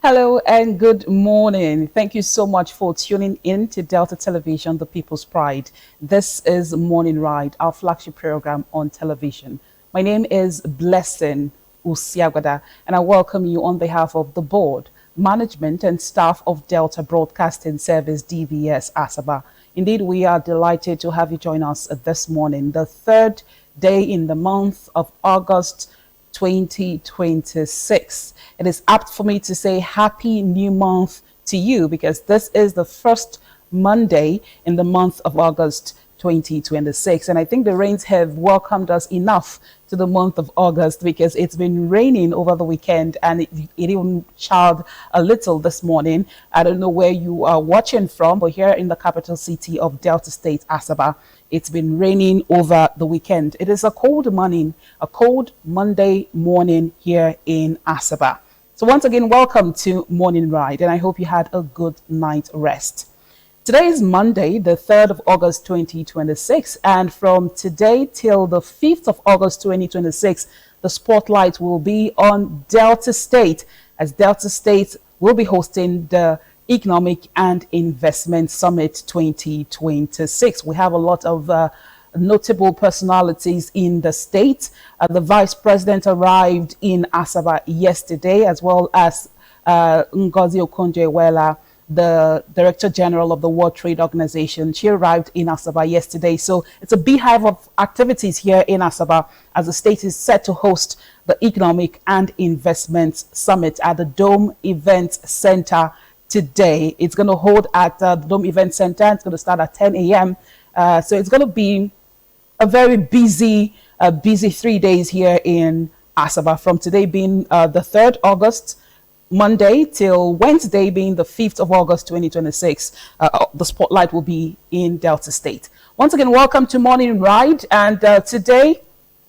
Hello and good morning. Thank you so much for tuning in to Delta Television, the People's Pride. This is Morning Ride, our flagship program on television. My name is Blessing Usiagwada, and I welcome you on behalf of the board, management, and staff of Delta Broadcasting Service DBS Asaba. Indeed, we are delighted to have you join us this morning, the third day in the month of August 2026. It is apt for me to say happy new month to you because this is the first Monday in the month of August 2026. And I think the rains have welcomed us enough to the month of August because it's been raining over the weekend and it even showered a little this morning. I don't know where you are watching from, but here in the capital city of Delta State, Asaba, it's been raining over the weekend. It is a cold morning, a cold Monday morning here in Asaba. So once again, welcome to Morning Ride, and I hope you had a good night rest. Today is Monday, the 3rd of August 2026, and from today till the 5th of August 2026, the spotlight will be on Delta State, as Delta State will be hosting the Economic and Investment Summit 2026. We have a lot of notable personalities in the state. The Vice President arrived in Asaba yesterday, as well as Ngozi Okonjo-Iweala, the Director General of the World Trade Organization. She arrived in Asaba yesterday. So it's a beehive of activities here in Asaba as the state is set to host the Economic and Investment Summit at the Dome Event Center today. It's going to hold at the Dome Event Center. It's going to start at 10 a.m. So it's going to be a very busy 3 days here in Asaba, from today being the 3rd August, Monday, till Wednesday being the 5th of August 2026. The spotlight will be in Delta State. Once again, welcome to Morning Ride. And today's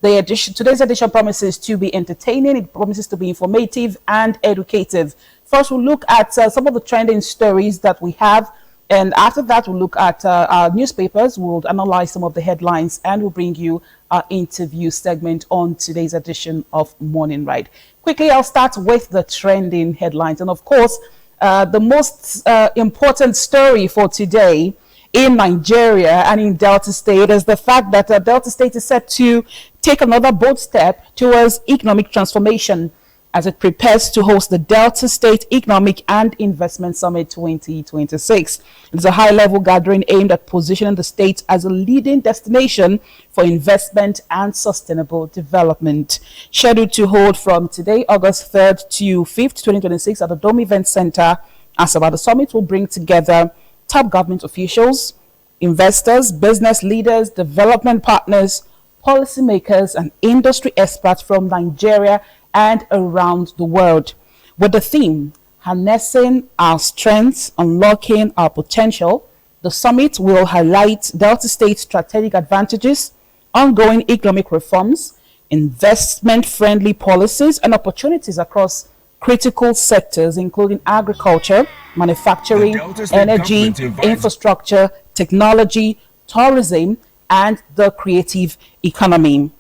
edition promises to be entertaining. It promises to be informative and educative. First, we'll look at some of the trending stories that we have. And after that, we'll look at our newspapers. We'll analyze some of the headlines and we'll bring you our interview segment on today's edition of Morning Ride. Quickly, I'll start with the trending headlines. And of course, the most important story for today in Nigeria and in Delta State is the fact that Delta State is set to take another bold step towards economic transformation as it prepares to host the Delta State Economic and Investment Summit 2026. It's a high-level gathering aimed at positioning the state as a leading destination for investment and sustainable development. Scheduled to hold from today, August 3rd to 5th, 2026 at the Dome Event Center, Asaba. The summit will bring together top government officials, investors, business leaders, development partners, policymakers, and industry experts from Nigeria and around the world, with the theme harnessing our strengths, unlocking our potential. The summit will highlight Delta State's strategic advantages, ongoing economic reforms, investment-friendly policies, and opportunities across critical sectors, including agriculture, manufacturing, energy, infrastructure, technology, tourism, and the creative economy.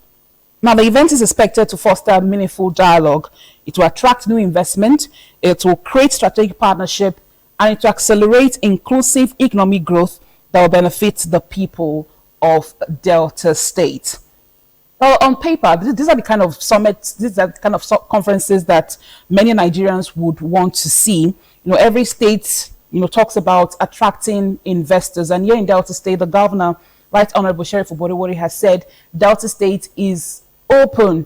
Now, the event is expected to foster meaningful dialogue. It will attract new investment, it will create strategic partnership, and it will accelerate inclusive economic growth that will benefit the people of Delta State. Well, on paper, these are the kind of summits, these are the kind of conferences that many Nigerians would want to see. Every state, talks about attracting investors. And here in Delta State, the governor, Right Honorable Sheriff Obodewori, has said Delta State is open.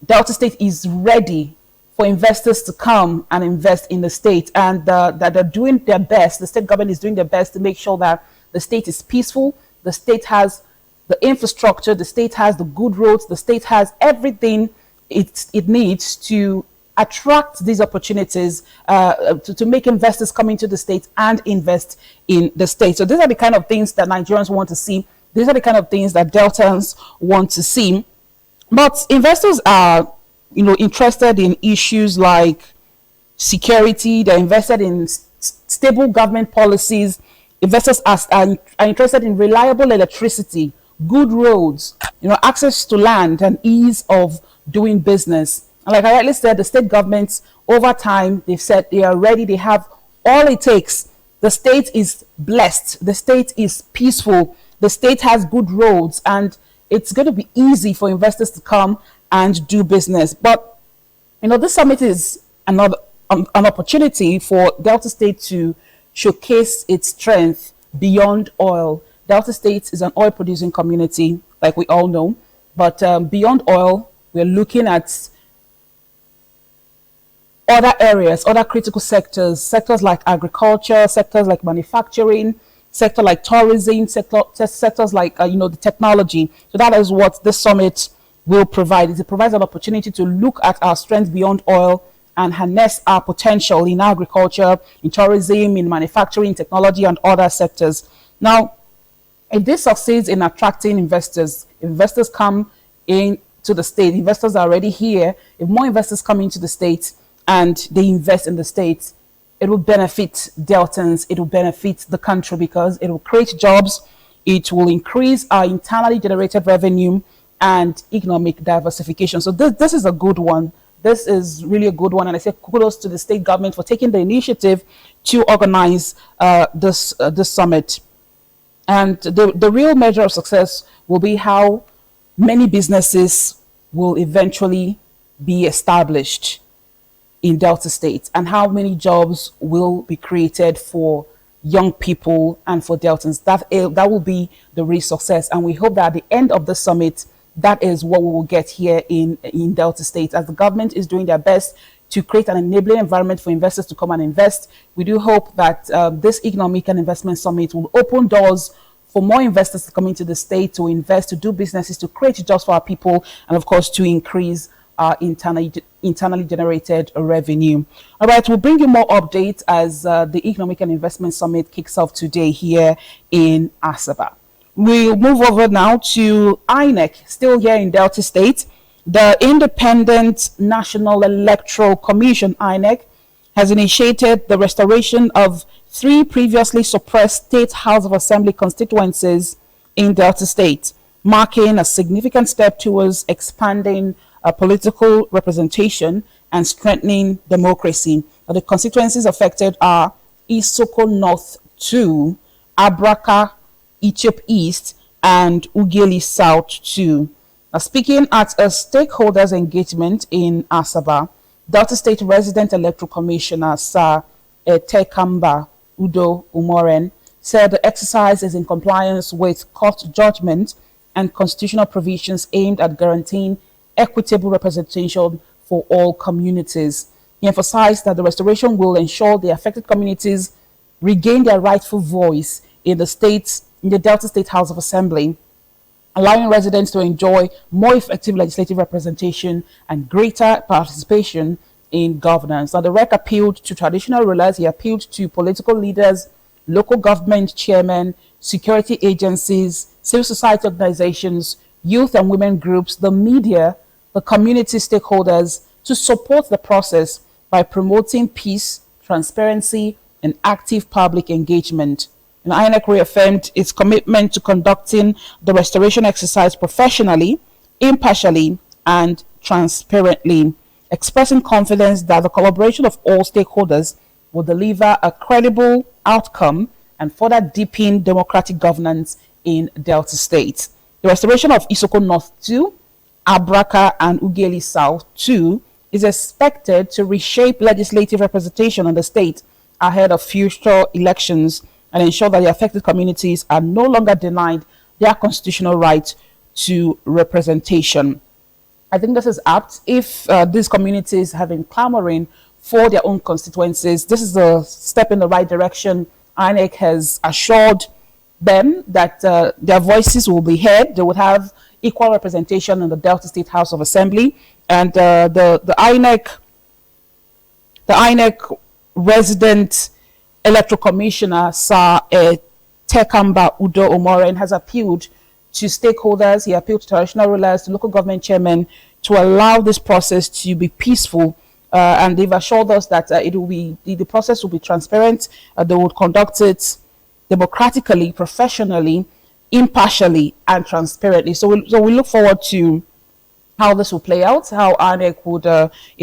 Delta State is ready for investors to come and invest in the state, and that they're doing their best. The state government is doing their best to make sure that the state is peaceful. The state has the infrastructure. The state has the good roads. The state has everything it needs to attract these opportunities, to make investors come into the state and invest in the state. So these are the kind of things that Nigerians want to see. These are the kind of things that Deltans want to see. But investors are, interested in issues like security. They're invested in stable government policies. Investors are interested in reliable electricity, good roads, access to land, and ease of doing business. And like I rightly said, the state governments over time, they've said they are ready, they have all it takes. The state is blessed, the state is peaceful, the state has good roads, and it's going to be easy for investors to come and do business. But this summit is an opportunity for Delta State to showcase its strength beyond oil. Delta State is an oil producing community, like we all know, but beyond oil, we're looking at other areas, other critical sectors like agriculture, sectors like manufacturing, sector like tourism, sectors like the technology. So that is what this summit will provide. It provides an opportunity to look at our strengths beyond oil and harness our potential in agriculture, in tourism, in manufacturing, technology, and other sectors. Now, if this succeeds in attracting investors, investors come into the state, investors are already here. If more investors come into the state and they invest in the state, it will benefit Deltans, it will benefit the country because it will create jobs, it will increase our internally generated revenue and economic diversification. So this is a good one. This is really a good one. And I say kudos to the state government for taking the initiative to organize this summit. And the real measure of success will be how many businesses will eventually be established in Delta State and how many jobs will be created for young people and for Deltans. That will be the real success. And we hope that at the end of the summit, that is what we will get here in Delta State. As the government is doing their best to create an enabling environment for investors to come and invest, we do hope that this Economic and Investment Summit will open doors for more investors to come into the state, to invest, to do businesses, to create jobs for our people, and of course, to increase our internally generated revenue. All right, we'll bring you more updates as the Economic and Investment Summit kicks off today here in Asaba. We'll move over now to INEC, still here in Delta State. The Independent National Electoral Commission, INEC, has initiated the restoration of 3 previously suppressed State House of Assembly constituencies in Delta State, marking a significant step towards expanding political representation and strengthening democracy. The constituencies affected are Isoko North 2, Abraka Ichep East, and Ughelli South 2. Now, speaking at a stakeholders engagement in Asaba, Delta State Resident Electoral Commissioner Sir Etekamba Udo Umoren said the exercise is in compliance with court judgment and constitutional provisions aimed at guaranteeing equitable representation for all communities. He emphasized that the restoration will ensure the affected communities regain their rightful voice in the Delta State House of Assembly, allowing residents to enjoy more effective legislative representation and greater participation in governance. Now, the REC appealed to traditional rulers, he appealed to political leaders, local government chairmen, security agencies, civil society organizations, youth and women groups, the media, the community stakeholders to support the process by promoting peace, transparency, and active public engagement. And INEC reaffirmed its commitment to conducting the restoration exercise professionally, impartially, and transparently, expressing confidence that the collaboration of all stakeholders will deliver a credible outcome and further deepen democratic governance in Delta State. The restoration of Isoko North 2, Abraka, and Ughelli South 2 is expected to reshape legislative representation in the state ahead of future elections and ensure that the affected communities are no longer denied their constitutional right to representation. I think this is apt. If these communities have been clamoring for their own constituencies, this is a step in the right direction. INEC has assured them that their voices will be heard. They would have equal representation in the Delta State House of Assembly. And the INEC resident Electoral Commissioner Sir Tekamba Udo Umoren has appealed to stakeholders. He appealed to traditional rulers, to local government chairmen to allow this process to be peaceful. And they've assured us that the process will be transparent. They will conduct it democratically, professionally, impartially, and transparently. So we look forward to how this will play out, how INEC would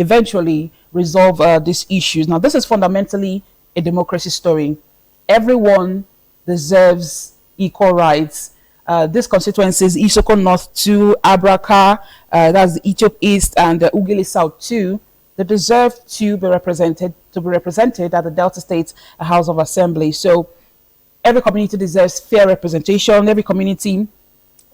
eventually resolve these issues. Now, this is fundamentally a democracy story. Everyone deserves equal rights. These constituencies, Isoko North 2, Abraka, that's the Ethiope East, and Ugili South 2, they deserve to be represented at the Delta State House of Assembly. So every community deserves fair representation. Every community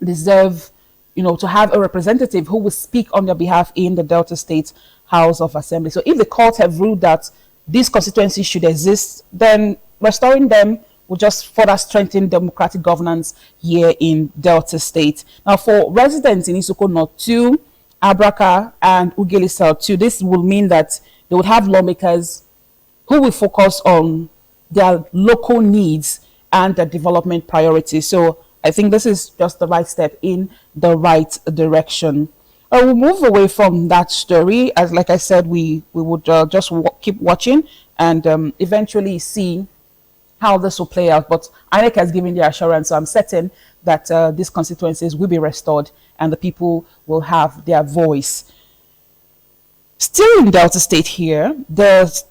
deserves, to have a representative who will speak on their behalf in the Delta State House of Assembly. So if the courts have ruled that these constituencies should exist, then restoring them will just further strengthen democratic governance here in Delta State. Now, for residents in Isoko North 2, Abraka, and Ugili South 2, this will mean that they would have lawmakers who will focus on their local needs and their development priorities. So I think this is just the right step in the right direction. We'll move away from that story. As like I said, we would just keep watching and eventually see how this will play out. But INEC has given the assurance, so I'm certain that these constituencies will be restored and the people will have their voice. Still in Delta State here, the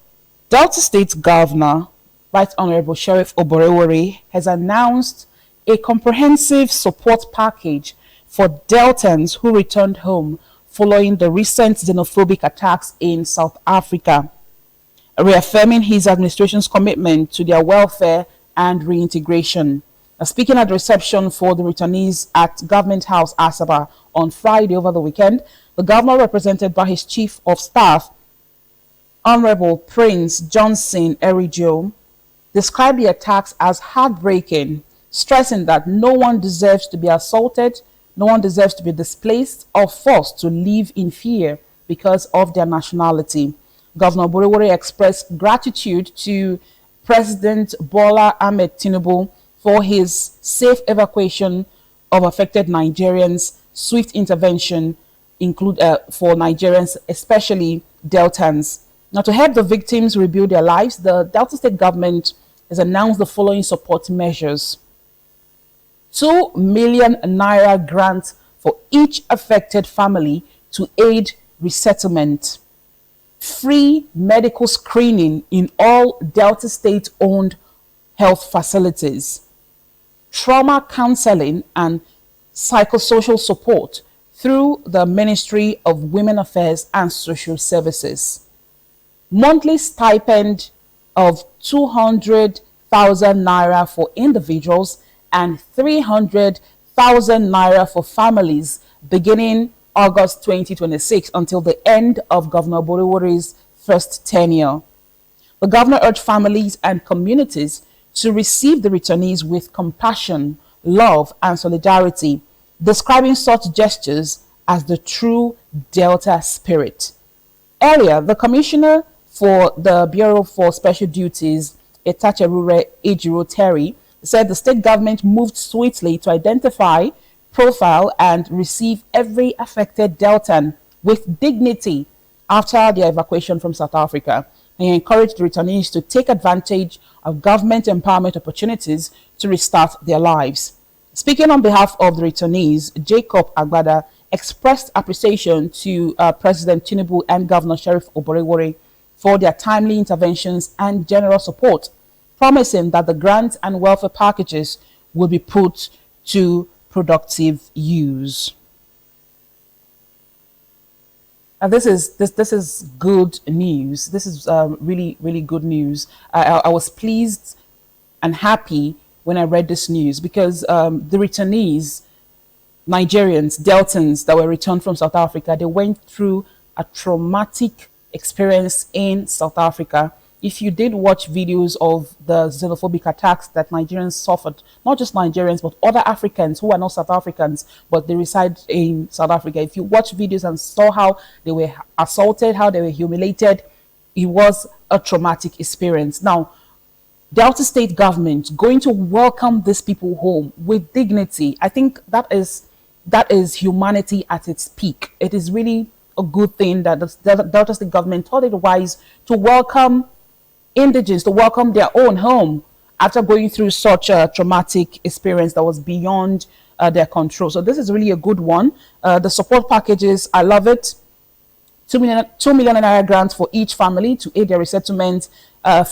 Delta State Governor, Right Honorable Sheriff Oborevwori, has announced a comprehensive support package for Deltans who returned home following the recent xenophobic attacks in South Africa, reaffirming his administration's commitment to their welfare and reintegration. Speaking at the reception for the returnees at Government House, Asaba, on Friday over the weekend, the governor, represented by his chief of staff, Honorable Prince Johnson Erijo, described the attacks as heartbreaking, stressing that no one deserves to be assaulted, no one deserves to be displaced or forced to live in fear because of their nationality. Governor Oborevwori expressed gratitude to President Bola Ahmed Tinubu for his safe evacuation of affected Nigerians, swift intervention for Nigerians, especially Deltans. Now, to help the victims rebuild their lives, the Delta State government has announced the following support measures: 2 million naira grant for each affected family to aid resettlement, free medical screening in all Delta State-owned health facilities, trauma counseling and psychosocial support through the Ministry of Women Affairs and Social Services, monthly stipend of 200,000 naira for individuals and 300,000 naira for families beginning August 2026 until the end of Governor Oborevwori's first tenure. The governor urged families and communities to receive the returnees with compassion, love, and solidarity, describing such gestures as the true Delta spirit. Earlier, the Commissioner for the Bureau for Special Duties, Etachere Ejiro Terry, said the state government moved swiftly to identify, profile, and receive every affected Deltan with dignity after their evacuation from South Africa. And he encouraged the returnees to take advantage of government empowerment opportunities to restart their lives. Speaking on behalf of the returnees, Jacob Agbada expressed appreciation to President Tinubu and Governor Sheriff Oborevwori for their timely interventions and general support, promising that the grants and welfare packages will be put to productive use. And this is good news. This is really good news. I was pleased and happy when I read this news because the returnees, Nigerians, Deltans that were returned from South Africa, they went through a traumatic experience in South Africa. If you did watch videos of the xenophobic attacks that Nigerians suffered, not just Nigerians, but other Africans who are not South Africans, but they reside in South Africa. If you watch videos and saw how they were assaulted, how they were humiliated, it was a traumatic experience. Now, Delta State government going to welcome these people home with dignity. I think that is humanity at its peak. It is really a good thing that the Delta State government thought it wise to welcome indigents, to welcome their own home after going through such a traumatic experience that was beyond their control. So this is really a good one. The support packages, I love it. 2 million naira grants for each family to aid their resettlement,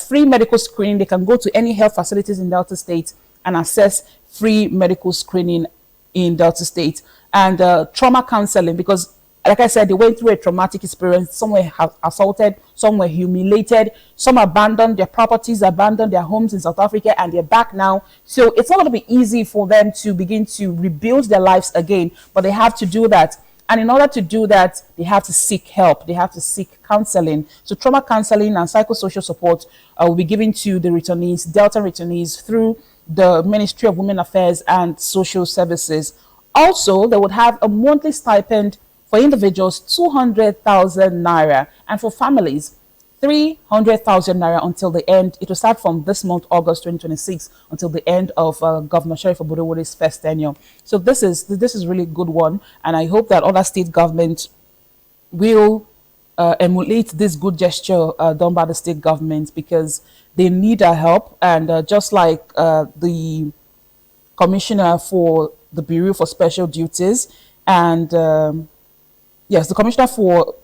free medical screening. They can go to any health facilities in Delta State and access free medical screening in Delta State, and trauma counseling, because like I said, they went through a traumatic experience. Some were assaulted, some were humiliated, some abandoned their properties, abandoned their homes in South Africa, and they're back now. So it's not going to be easy for them to begin to rebuild their lives again, but they have to do that. And in order to do that, they have to seek help. They have to seek counseling. So trauma counseling and psychosocial support will be given to the returnees, Delta returnees, through the Ministry of Women Affairs and Social Services. Also, they would have a monthly stipend for individuals, 200,000 naira, and for families, 300,000 naira until the end. It will start from this month, August 2026, until the end of Governor Sheriff Obodowode's first tenure. So this is really good one, and I hope that other state governments will emulate this good gesture done by the state government, because they need our help. And just like the commissioner for the Bureau for Special Duties and yes, the commissioner for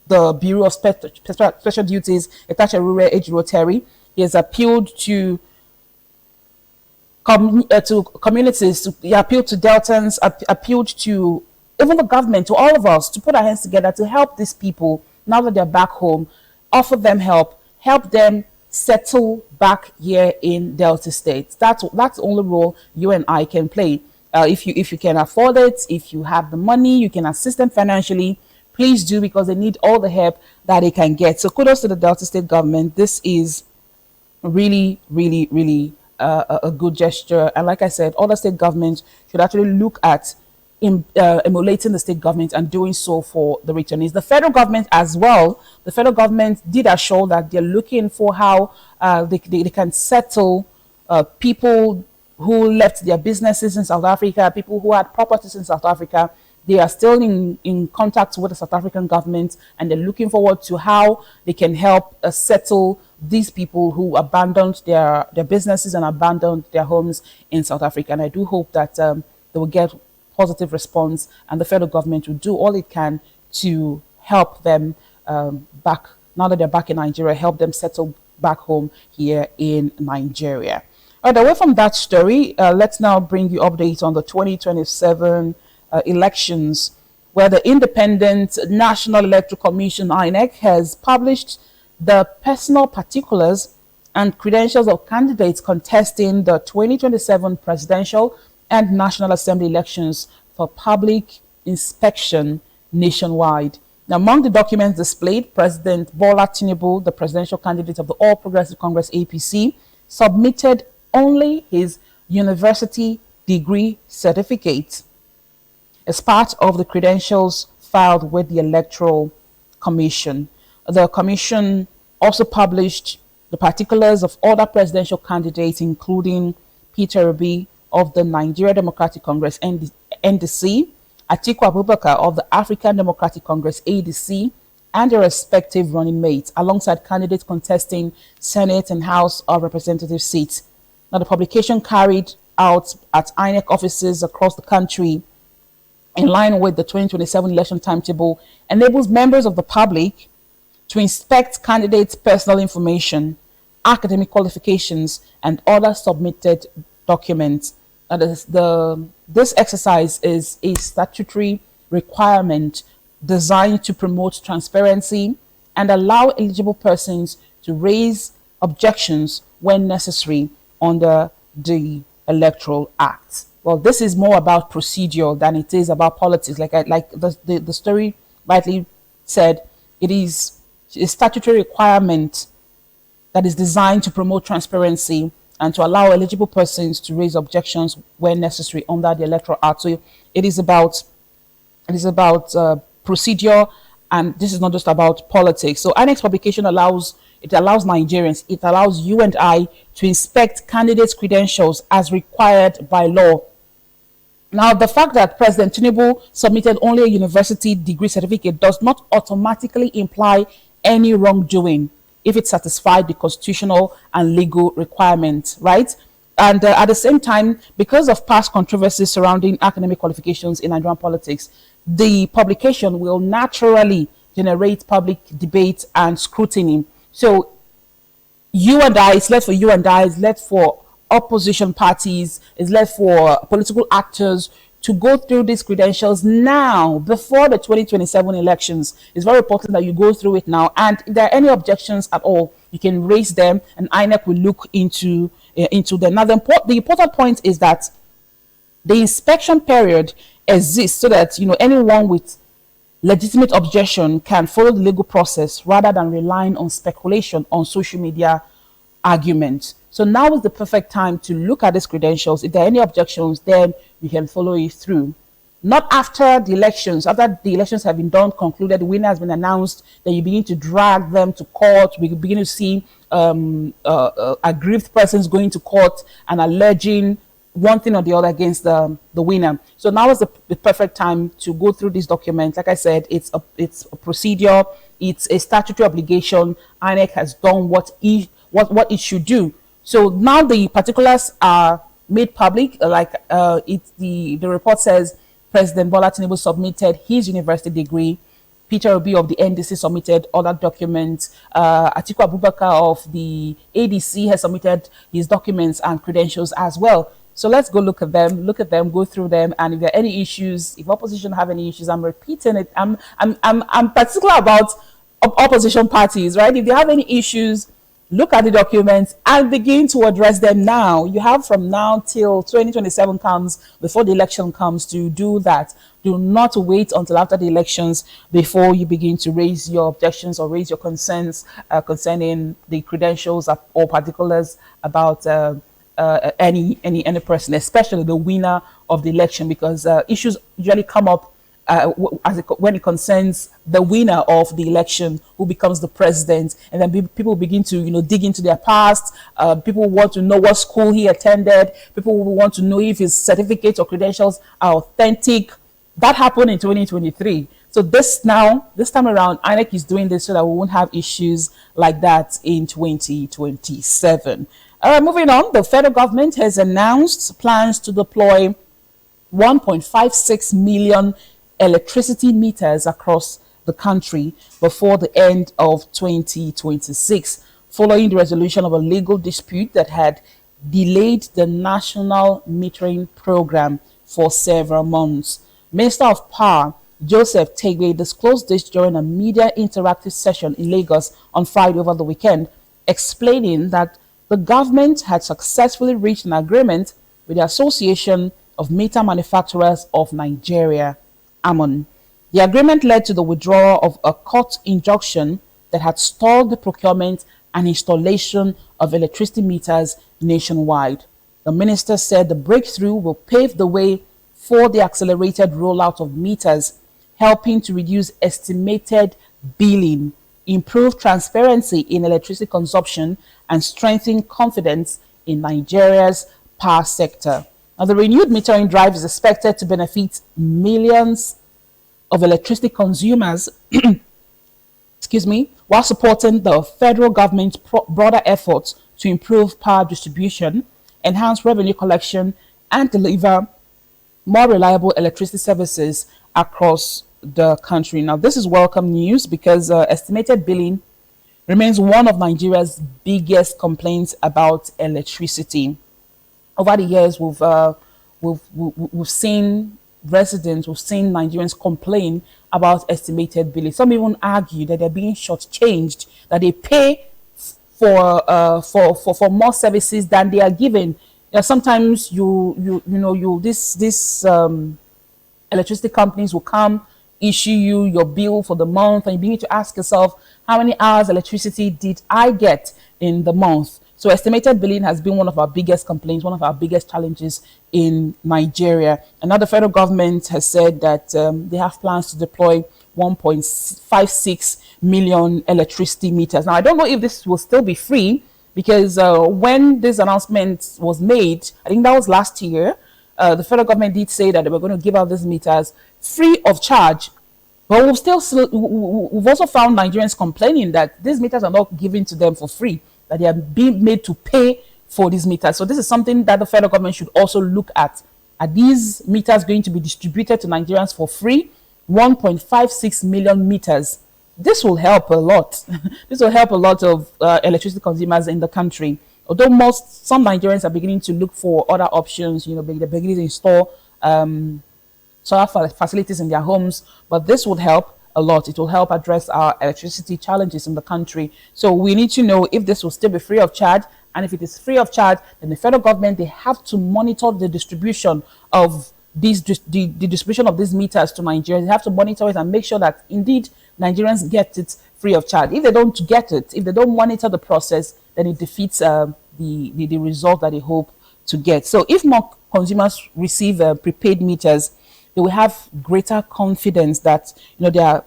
the Bureau of Special Duties, Etache Rure Ejiro, he has appealed to communities, he appealed to Deltans, appealed to even the government, to all of us, to put our hands together to help these people now that they're back home, offer them help them settle back here in Delta State. That's the only role you and I can play. If you can afford it, if you have the money, you can assist them financially. Please do, because they need all the help that they can get. So kudos to the Delta State government. This is really, really, really a good gesture. And like I said, other state governments should actually look at emulating the state government and doing so for the returnees. The federal government as well. The federal government did assure that they're looking for how they can settle people who left their businesses in South Africa, people who had properties in South Africa. They are still in contact with the South African government, and they're looking forward to how they can help settle these people who abandoned their businesses and abandoned their homes in South Africa. And I do hope that they will get positive response, and the federal government will do all it can to help them back, now that they're back in Nigeria, help them settle back home here in Nigeria. All right, away from that story, let's now bring you updates on the 2027 elections, where the Independent National Electoral Commission, INEC, has published the personal particulars and credentials of candidates contesting the 2027 presidential and National Assembly elections for public inspection nationwide. Now, among the documents displayed, President Bola Tinubu, the presidential candidate of the All Progressive Congress APC, submitted only his university degree certificate as part of the credentials filed with the Electoral Commission. The Commission also published the particulars of other presidential candidates, including Peter Obi of the Nigeria Democratic Congress, NDC, Atiku Abubakar of the African Democratic Congress, ADC, and their respective running mates, alongside candidates contesting Senate and House of Representatives seats. Now, the publication carried out at INEC offices across the country in line with the 2027 election timetable enables members of the public to inspect candidates' personal information, academic qualifications, and other submitted documents. This exercise is a statutory requirement designed to promote transparency and allow eligible persons to raise objections when necessary under the Electoral Act. Well, this is more about procedure than it is about politics. Like the story rightly said, it is a statutory requirement that is designed to promote transparency and to allow eligible persons to raise objections when necessary under the Electoral Act. So it is about procedure, and this is not just about politics. So INEC's publication allows Nigerians, it allows you and I to inspect candidates' credentials as required by law. Now, the fact that President Tinubu submitted only a university degree certificate does not automatically imply any wrongdoing. if it satisfied the constitutional and legal requirements, right? And at the same time, because of past controversies surrounding academic qualifications in Nigerian politics, the publication will naturally generate public debate and scrutiny. So you and I, it's left for you and I, it's left for opposition parties, it's left for political actors to go through these credentials now before the 2027 elections. It's very important that you go through it now. And if there are any objections at all, you can raise them and INEC will look into them. Now, the important point is that the inspection period exists so that anyone with legitimate objection can follow the legal process rather than relying on speculation on social media arguments. So now is the perfect time to look at these credentials. If there are any objections, then we can follow it through. Not after the elections. After the elections have been done, concluded, the winner has been announced, then you begin to drag them to court. We begin to see aggrieved persons going to court and alleging one thing or the other against the winner. So now is the perfect time to go through this document. Like I said, it's a procedure, it's a statutory obligation. INEC has done what it should do. So now the particulars are made public. The report says President Bola Tinubu submitted his university degree. Peter Obi of the NDC submitted other documents. Atiku Abubakar of the ADC has submitted his documents and credentials as well. So let's go look at them, go through them, and if there are any issues, if opposition have any issues, I'm repeating it. I'm particular about opposition parties, right? If they have any issues, look at the documents and begin to address them now. You have from now till 2027 comes, before the election comes, to do that. Do not wait until after the elections before you begin to raise your objections or raise your concerns concerning the credentials or particulars about any person, especially the winner of the election, because issues usually come up when it concerns the winner of the election, who becomes the president, and then people begin to dig into their past. People want to know what school he attended. People will want to know if his certificates or credentials are authentic. That happened in 2023. So this time around, INEC is doing this so that we won't have issues like that in 2027. Moving on, the federal government has announced plans to deploy 1.56 million electricity meters across the country before the end of 2026, following the resolution of a legal dispute that had delayed the national metering program for several months. Minister of Power Joseph Tegbe disclosed this during a media interactive session in Lagos on Friday over the weekend, explaining that the government had successfully reached an agreement with the Association of Meter Manufacturers of Nigeria, AMON. The agreement led to the withdrawal of a court injunction that had stalled the procurement and installation of electricity meters nationwide. The minister said the breakthrough will pave the way for the accelerated rollout of meters, helping to reduce estimated billing, improve transparency in electricity consumption, and strengthen confidence in Nigeria's power sector. Now, the renewed metering drive is expected to benefit millions of electricity consumers while supporting the federal government's broader efforts to improve power distribution, enhance revenue collection, and deliver more reliable electricity services across the country. Now, this is welcome news because estimated billing remains one of Nigeria's biggest complaints about electricity. Over the years, we've seen residents, we've seen Nigerians complain about estimated billing. Some even argue that they're being shortchanged, that they pay for more services than they are given. Sometimes this electricity companies will come, issue you your bill for the month, and you begin to ask yourself, how many hours electricity did I get in the month? So estimated billing has been one of our biggest complaints, one of our biggest challenges in Nigeria. And now the federal government has said that they have plans to deploy 1.56 million electricity meters. Now, I don't know if this will still be free, because when this announcement was made, I think that was last year, the federal government did say that they were going to give out these meters free of charge. But we've also found Nigerians complaining that these meters are not given to them for free, that they are being made to pay for these meters. So this is something that the federal government should also look at. Are these meters going to be distributed to Nigerians for free? 1.56 million meters. This will help a lot. This will help a lot of electricity consumers in the country. Although some Nigerians are beginning to look for other options, they're beginning to install solar facilities in their homes, but this would help a lot. It will help address our electricity challenges in the country. So we need to know if this will still be free of charge, and if it is free of charge, then the federal government, they have to monitor the distribution of the distribution of these meters to Nigerians. They have to monitor it and make sure that indeed Nigerians get it free of charge. If they don't get it, if they don't monitor the process, then it defeats the result that they hope to get. So if more consumers receive prepaid meters, they will have greater confidence that they are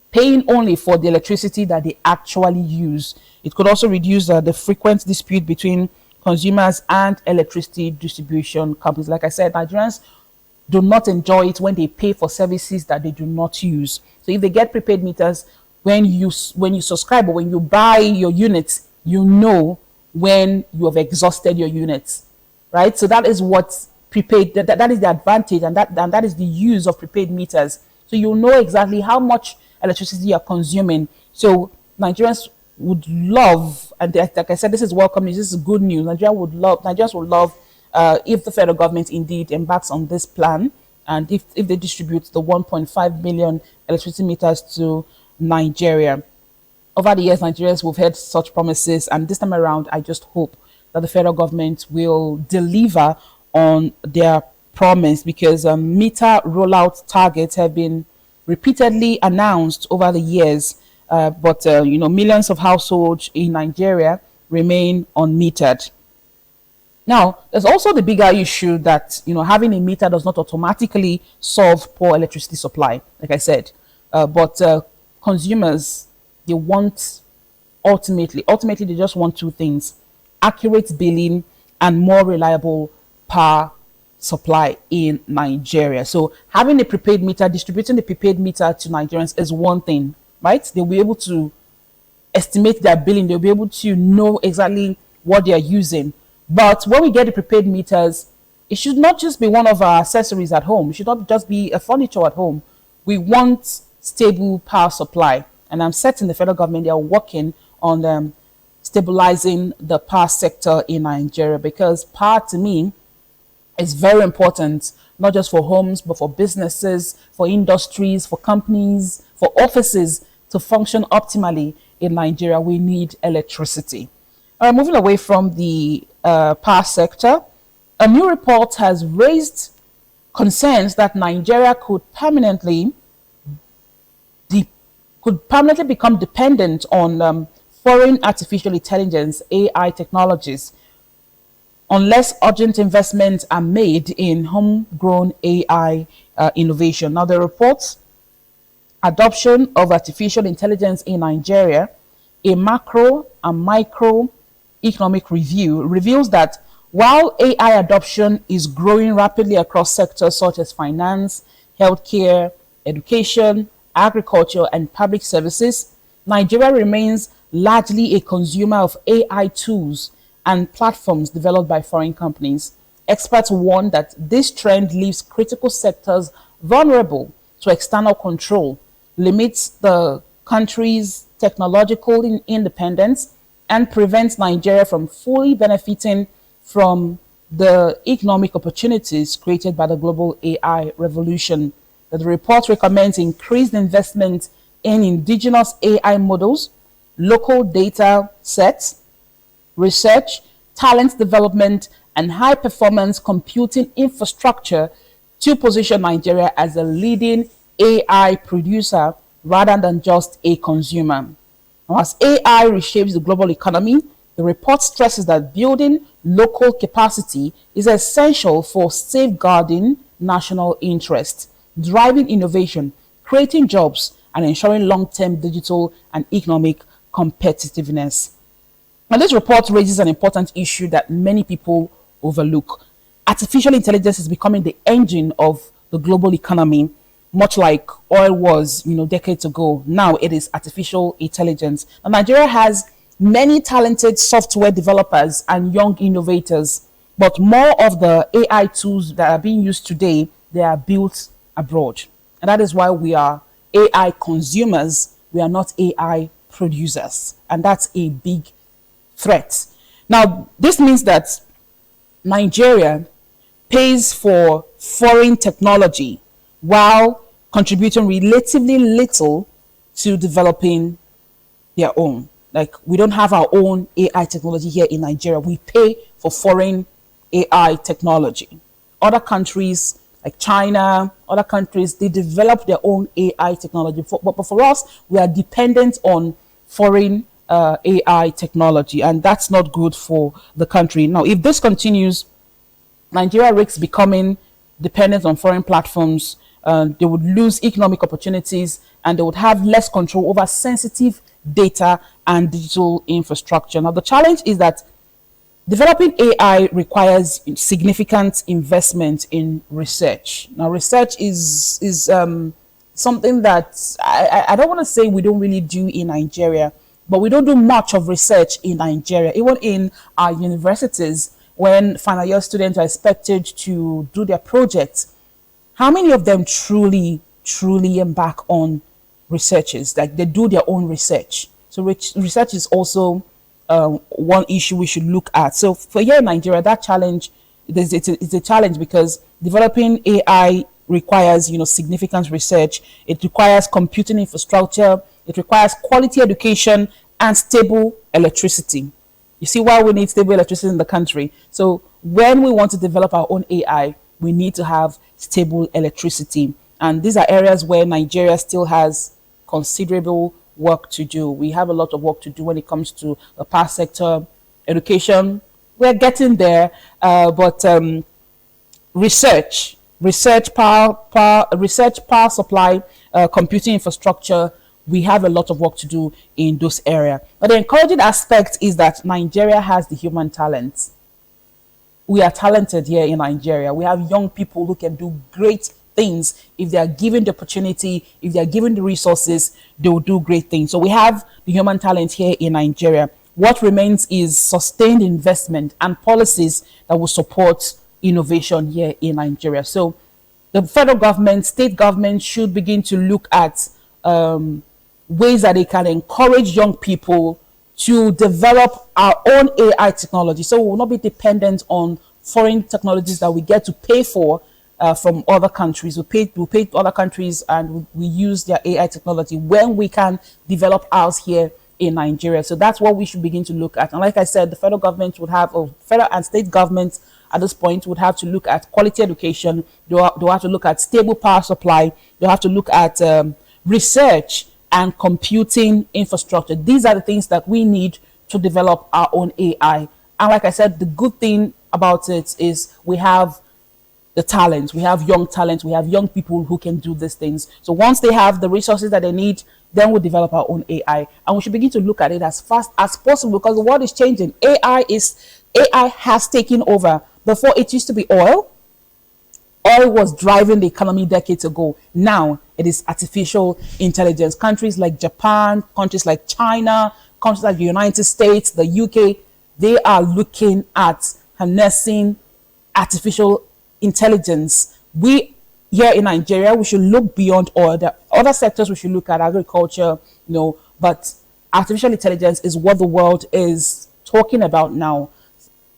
paying only for the electricity that they actually use. It could also reduce the frequent dispute between consumers and electricity distribution companies. Like I said, Nigerians do not enjoy it when they pay for services that they do not use. So if they get prepaid meters, when you subscribe or when you buy your units, you know when you have exhausted your units, right? So that is what prepaid, that is the advantage, and that is the use of prepaid meters. So you know exactly how much electricity you're consuming. So Nigerians would love, and like I said, this is welcome news, this is good news. Nigerians would love if the federal government indeed embarks on this plan, and if they distribute the 1.5 million electricity meters to Nigeria. Over the years, Nigerians, we've heard such promises, and this time around, I just hope that the federal government will deliver on their promise, because meter rollout targets have been repeatedly announced over the years, but millions of households in Nigeria remain unmetered. Now, there's also the bigger issue that having a meter does not automatically solve poor electricity supply, like I said, but consumers, they want ultimately they just want two things: accurate billing and more reliable power supply in Nigeria. So having a prepaid meter, distributing the prepaid meter to Nigerians is one thing, right? They'll be able to estimate their billing. They'll be able to know exactly what they are using. But when we get the prepaid meters, it should not just be one of our accessories at home. It should not just be a furniture at home. We want stable power supply. And I'm certain the federal government, they are working on stabilizing the power sector in Nigeria, because power, to me, is very important, not just for homes, but for businesses, for industries, for companies, for offices to function optimally in Nigeria. We need electricity. All right, moving away from the power sector, a new report has raised concerns that Nigeria could permanently become dependent on foreign artificial intelligence, AI technologies, unless urgent investments are made in homegrown AI innovation. Now, the report's adoption of artificial intelligence in Nigeria, a macro and micro economic review, reveals that while AI adoption is growing rapidly across sectors such as finance, healthcare, education, agriculture, and public services, Nigeria remains largely a consumer of AI tools and platforms developed by foreign companies. Experts warn that this trend leaves critical sectors vulnerable to external control, limits the country's technological independence, and prevents Nigeria from fully benefiting from the economic opportunities created by the global AI revolution. The report recommends increased investment in indigenous AI models, local data sets, research, talent development, and high-performance computing infrastructure to position Nigeria as a leading AI producer rather than just a consumer. Now, as AI reshapes the global economy, the report stresses that building local capacity is essential for safeguarding national interest, driving innovation, creating jobs, and ensuring long-term digital and economic competitiveness. Now, this report raises an important issue that many people overlook. Artificial intelligence is becoming the engine of the global economy. much like oil was, decades ago. Now it is artificial intelligence. And Nigeria has many talented software developers and young innovators, but more of the AI tools that are being used today, they are built abroad. And that is why we are AI consumers. We are not AI producers. And that's a big threat. Now, this means that Nigeria pays for foreign technology while contributing relatively little to developing their own. Like, we don't have our own AI technology here in Nigeria. We pay for foreign AI technology. Other countries like China, other countries, they develop their own AI technology. But for us, we are dependent on foreign AI technology, and that's not good for the country. Now, if this continues, Nigeria risks becoming dependent on foreign platforms. They would lose economic opportunities, and they would have less control over sensitive data and digital infrastructure. Now, the challenge is that developing AI requires significant investment in research. Now, research is something that I don't want to say we don't really do in Nigeria, but we don't do much of research in Nigeria. Even in our universities, when final year students are expected to do their projects, how many of them truly embark on researches? Like, they do their own research. So research is also one issue we should look at. So for here in Nigeria, that challenge, it's a challenge because developing AI requires significant research. It requires computing infrastructure. It requires quality education and stable electricity. You see why we need stable electricity in the country. So when we want to develop our own AI, we need to have stable electricity. And these are areas where Nigeria still has considerable work to do. We have a lot of work to do when it comes to the power sector, education. We're getting there, but research, power supply, computing infrastructure, we have a lot of work to do in those areas. But the encouraging aspect is that Nigeria has the human talent. We are talented here in Nigeria. We have young people who can do great things. If they are given the opportunity, if they are given the resources, they will do great things. So we have the human talent here in Nigeria. What remains is sustained investment and policies that will support innovation here in Nigeria. So the federal government, state government should begin to look at ways that they can encourage young people to develop our own AI technology. So we will not be dependent on foreign technologies that we get to pay for from other countries. We pay to other countries and we use their AI technology when we can develop ours here in Nigeria. So that's what we should begin to look at. And like I said, the federal government would have, or federal and state governments at this point would have to look at quality education. They'll have to look at stable power supply. They'll have to look at research and computing infrastructure. These are the things that we need to develop our own AI. And like I said, the good thing about it is we have the talent, we have young talent, we have young people who can do these things. So once they have the resources that they need, then we'll develop our own AI. And we should begin to look at it as fast as possible because the world is changing. AI has taken over. Before, it used to be oil. Oil was driving the economy decades ago. Now it is artificial intelligence. Countries like Japan, countries like China, countries like the United States, the UK, they are looking at harnessing artificial intelligence. We here in Nigeria, we should look beyond oil. There are other sectors we should look at, agriculture, but artificial intelligence is what the world is talking about now.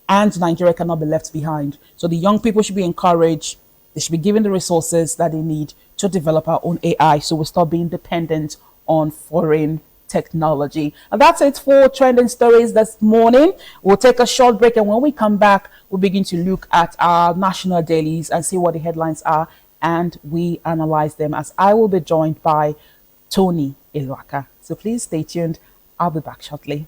And Nigeria cannot be left behind. So the young people should be encouraged. They should be given the resources that they need to develop our own AI so we stop being dependent on foreign technology. And that's it for Trending Stories this morning. We'll take a short break, and when we come back, we'll begin to look at our national dailies and see what the headlines are, and we analyze them, as I will be joined by Tony Ilwaka. So please stay tuned. I'll be back shortly.